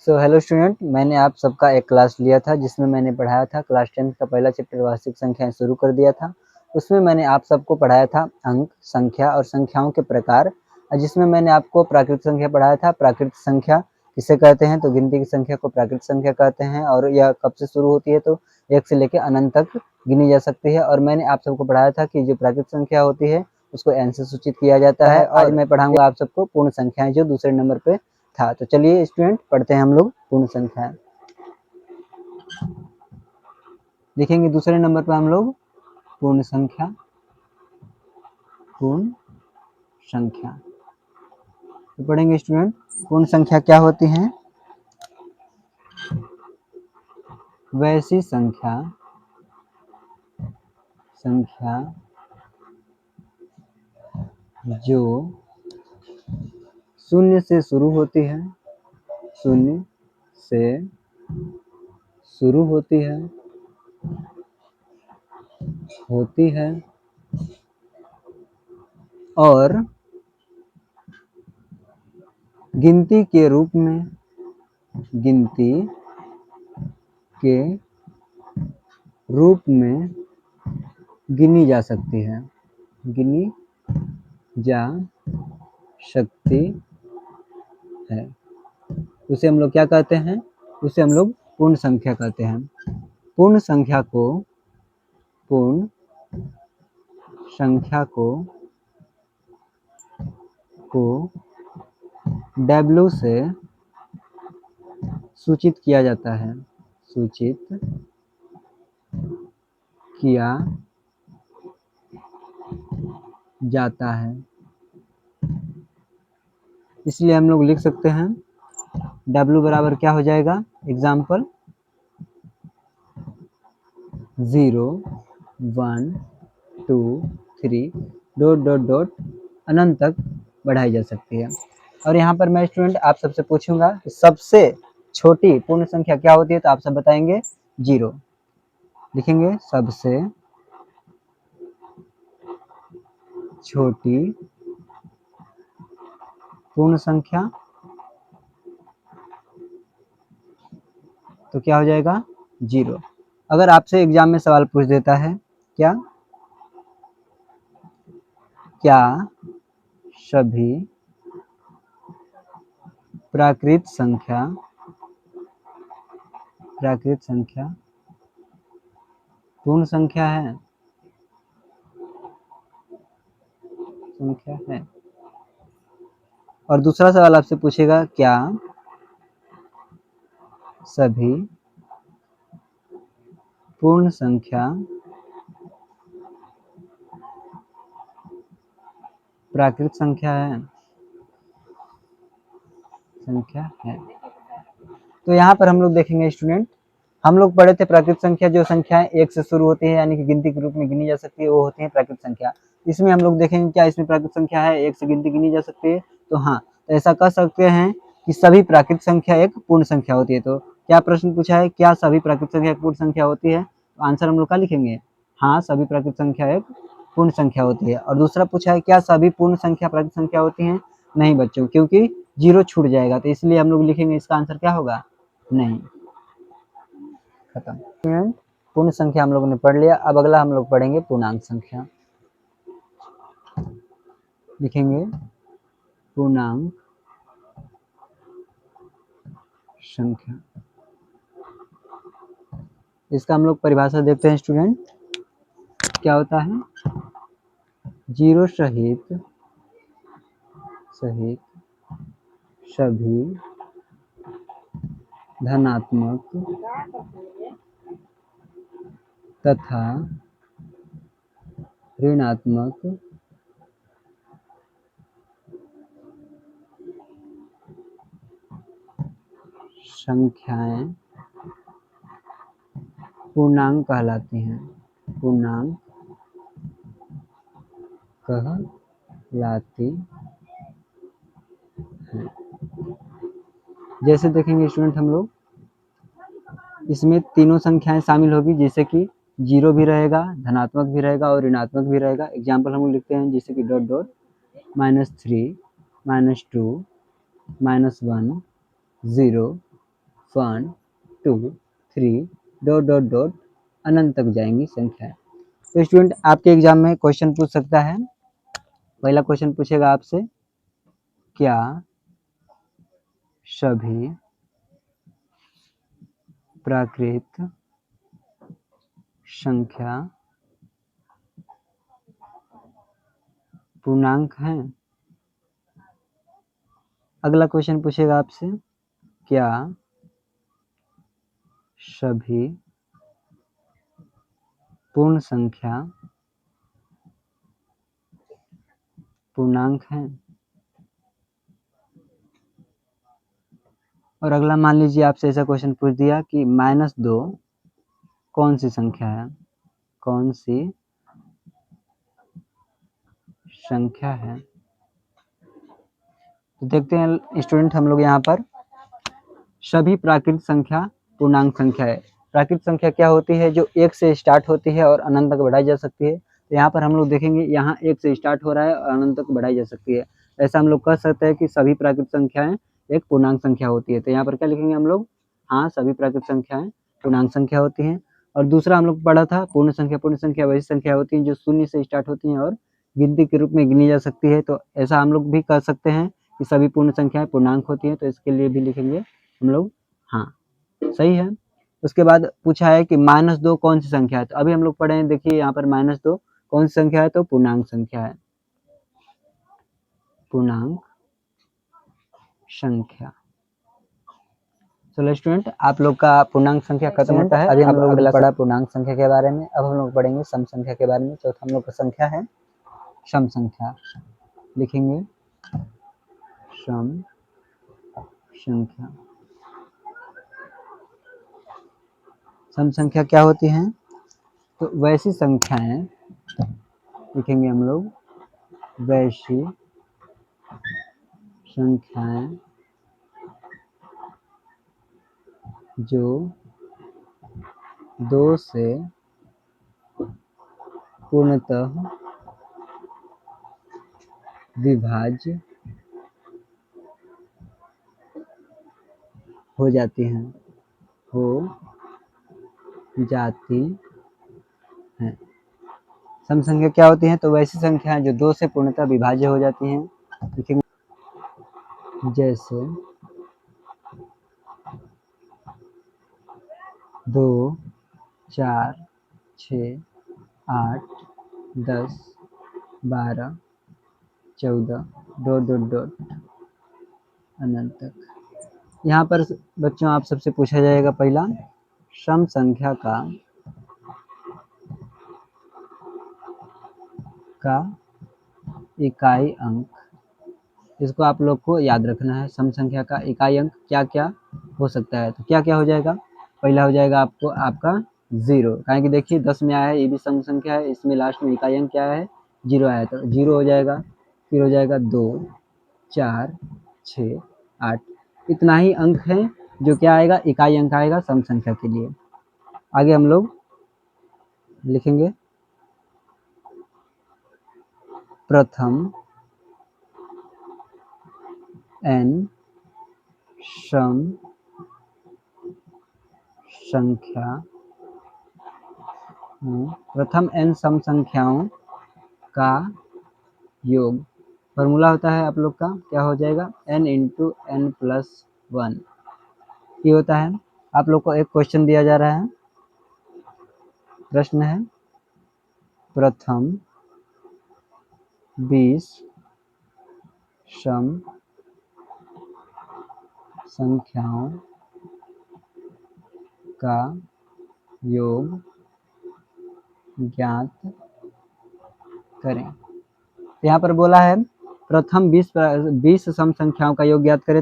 Hello student, मैंने आप सबका एक क्लास लिया था जिसमें मैंने पढ़ाया था क्लास 10 का पहला चैप्टर वास्तविक संख्याएं शुरू कर दिया था। उसमें मैंने आप सबको पढ़ाया था अंक, संख्या और संख्याओं के प्रकार, जिसमें मैंने आपको प्राकृत संख्या पढ़ाया था। प्राकृत संख्या किसे कहते हैं? तो गिनती की संख्या को प्राकृत संख्या कहते हैं और यह कब से शुरू होती है? तो 1 से लेकर अनंत तक गिनी जा सकती है। और मैंने आप सबको पढ़ाया था कि जो प्राकृत संख्या होती है उसको n से सूचित किया जाता है। आज मैं पढ़ाऊंगा आप सबको पूर्ण संख्याएं जो दूसरे नंबर पे था। तो चलिए स्टूडेंट पढ़ते हैं हम लोग पूर्ण संख्याएं। लिखेंगे दूसरे नंबर पे हम लोग पूर्ण संख्या। पूर्ण संख्या तो पढ़ेंगे स्टूडेंट, पूर्ण संख्या क्या होती हैं? वैसी संख्या जो शून्य से शुरू होती है, शून्य से शुरू होती है और गिनती के रूप में गिनी जा सकती है, उसे हम लोग क्या कहते हैं? उसे हम लोग पूर्ण संख्या कहते हैं। पूर्ण संख्या को W से सूचित किया जाता है, इसलिए हम लोग लिख सकते हैं W बराबर क्या हो जाएगा? एग्जाम्पल 0 1 2 3 डॉट डॉट डॉट अनंत तक बढ़ाई जा सकती है। और यहाँ पर मैं स्टूडेंट आप सबसे पूछूंगा कि सबसे छोटी पूर्ण संख्या क्या होती है? तो आप सब बताएंगे 0। लिखेंगे सबसे छोटी पूर्ण संख्या, तो क्या हो जाएगा? 0। अगर आपसे एग्जाम में सवाल पूछ देता है क्या सभी प्राकृत संख्या पूर्ण संख्या है? और दूसरा सवाल आपसे पूछेगा क्या सभी पूर्ण संख्या प्राकृत संख्या है? तो यहाँ पर हम लोग देखेंगे स्टूडेंट, हम लोग पढ़े थे प्राकृत संख्या जो संख्याएं 1 से शुरू होती है यानी कि गिनती के रूप में गिनी जा सकती है, वो होती है प्राकृत संख्या। इसमें हम लोग देखेंगे क्या इसमें प्राकृत संख्या है 1 से गिनती गिनी जा सकती है? तो हाँ, तो ऐसा कह सकते हैं कि सभी प्राकृत संख्या एक पूर्ण संख्या होती है। तो क्या प्रश्न पूछा है, क्या सभी प्राकृत संख्या एक पूर्ण संख्या होती है? तो आंसर हम लोग क्या लिखेंगे? हाँ, सभी प्राकृत संख्या एक पूर्ण संख्या होती है। और दूसरा पूछा है क्या सभी पूर्ण संख्या प्राकृत संख्या होती है? नहीं बच्चों, क्योंकि 0 छूट जाएगा, तो इसलिए हम लोग लिखेंगे इसका आंसर क्या होगा? नहीं। खत्म। पूर्ण संख्या हम लोगों ने पढ़ लिया। अब अगला हम लोग पढ़ेंगे पूर्णांक संख्या। लिखेंगे पूर्णांक संख्या। इसका हम लोग परिभाषा देखते हैं स्टूडेंट, क्या होता है? 0 सहित सभी धनात्मक तथा ऋणात्मक संख्याएं पूर्णांक कहलाती हैं। जैसे देखेंगे स्टूडेंट हम लोग, इसमें तीनों संख्याएं शामिल होगी, जैसे कि 0 भी रहेगा, धनात्मक भी रहेगा और ऋणात्मक भी रहेगा। एग्जाम्पल हम लोग लिखते हैं जैसे कि dot dot -3 -2 -1 0 1 2 3 dot dot dot अनंत तक जाएंगी संख्याएं। तो स्टूडेंट आपके एग्जाम में क्वेश्चन पूछ सकता है। पहला क्वेश्चन पूछेगा आपसे, क्या सभी प्राकृत संख्या पूर्णांक हैं? अगला क्वेश्चन पूछेगा आपसे, क्या सभी पूर्ण संख्या पूर्णांक हैं? और अगला मान लीजिए आपसे ऐसा क्वेश्चन पूछ दिया कि -2 कौन सी संख्या है? कौन सी संख्या है? तो देखते हैं स्टूडेंट, हम लोग यहाँ पर सभी प्राकृत संख्या पूर्णांक संख्या है। प्राकृत संख्या क्या होती है? जो 1 से स्टार्ट होती है और अनंत तक बढ़ाई जा सकती है। तो यहाँ पर हम लोग देखेंगे, यहाँ 1 से स्टार्ट हो रहा है और अनंत तक बढ़ाई जा सकती है। ऐसा हम लोग कह सकते हैं कि सभी प्राकृत संख्याएं एक पूर्णांक संख्या होती है। तो यहाँ पर क्या लिखेंगे हम लोग? हाँ, सभी प्राकृत संख्याएं पूर्णांक संख्या होती हैं। और दूसरा हम लोग पढ़ा था, पूर्ण संख्या वैसी संख्या होती है जो 0 से स्टार्ट होती हैं और गिनती के रूप में गिनी जा सकती है। तो ऐसा हम लोग भी कह सकते हैं कि सभी पूर्ण संख्याएं पूर्णांक होती हैं। तो इसके लिए भी लिखेंगे हम लोग हाँ, सही है। उसके बाद पूछा है कि -2 कौन सी संख्या है? तो अभी हम लोग पढ़े हैं, देखिए यहाँ पर -2 कौन सी संख्या है? तो पूर्णांक संख्या है, पूर्णांक संख्या। चलो स्टूडेंट, आप लोग का पूर्णांक संख्या खत्म होता है। अभी हम लोग अगला पढ़ा पूर्णांक संख्या के बारे में। अब हम लोग पढ़ेंगे सम संख्या के बारे में। चौथा हम लोग का संख्या है सम संख्या। लिखेंगे सम संख्या। सम संख्या क्या होती हैं? तो वैसी संख्याएं, लिखेंगे हम लोग वैसी संख्याएं जो 2 से पूर्णतः विभाज्य हो जाती हैं, सम संख्या क्या होती हैं? तो वैसी संख्याएं जो 2 से पूर्णतः विभाज्य हो जाती हैं। लिखेंगे जैसे 2 4 6 8 10 12 14 डॉट डॉट डॉट अनंत तक। यहाँ पर बच्चों आप सबसे पूछा जाएगा पहला, सम संख्या का इकाई अंक। इसको आप लोग को याद रखना है। सम संख्या का इकाई अंक क्या क्या हो सकता है? तो क्या क्या हो जाएगा? पहला हो जाएगा आपको आपका 0, कारण कि देखिए 10 में आया है, ये भी सम संख्या है, इसमें लास्ट में इकाई अंक क्या है? 0 आया, तो 0 हो जाएगा। फिर हो जाएगा 2 4 6 8, इतना ही अंक है जो क्या आएगा? इकाई अंक आएगा सम संख्या के लिए। आगे हम लोग लिखेंगे प्रथम n सम संख्या, प्रथम n सम संख्याओं का योग। फॉर्मूला होता है आप लोग का, क्या हो जाएगा? n into n plus 1। ये होता है। आप लोग को एक क्वेश्चन दिया जा रहा है, प्रश्न है प्रथम 20 सम संख्याओं का योग ज्ञात करें। यहाँ पर बोला है प्रथम 20 सम संख्याओं का योग ज्ञात करें।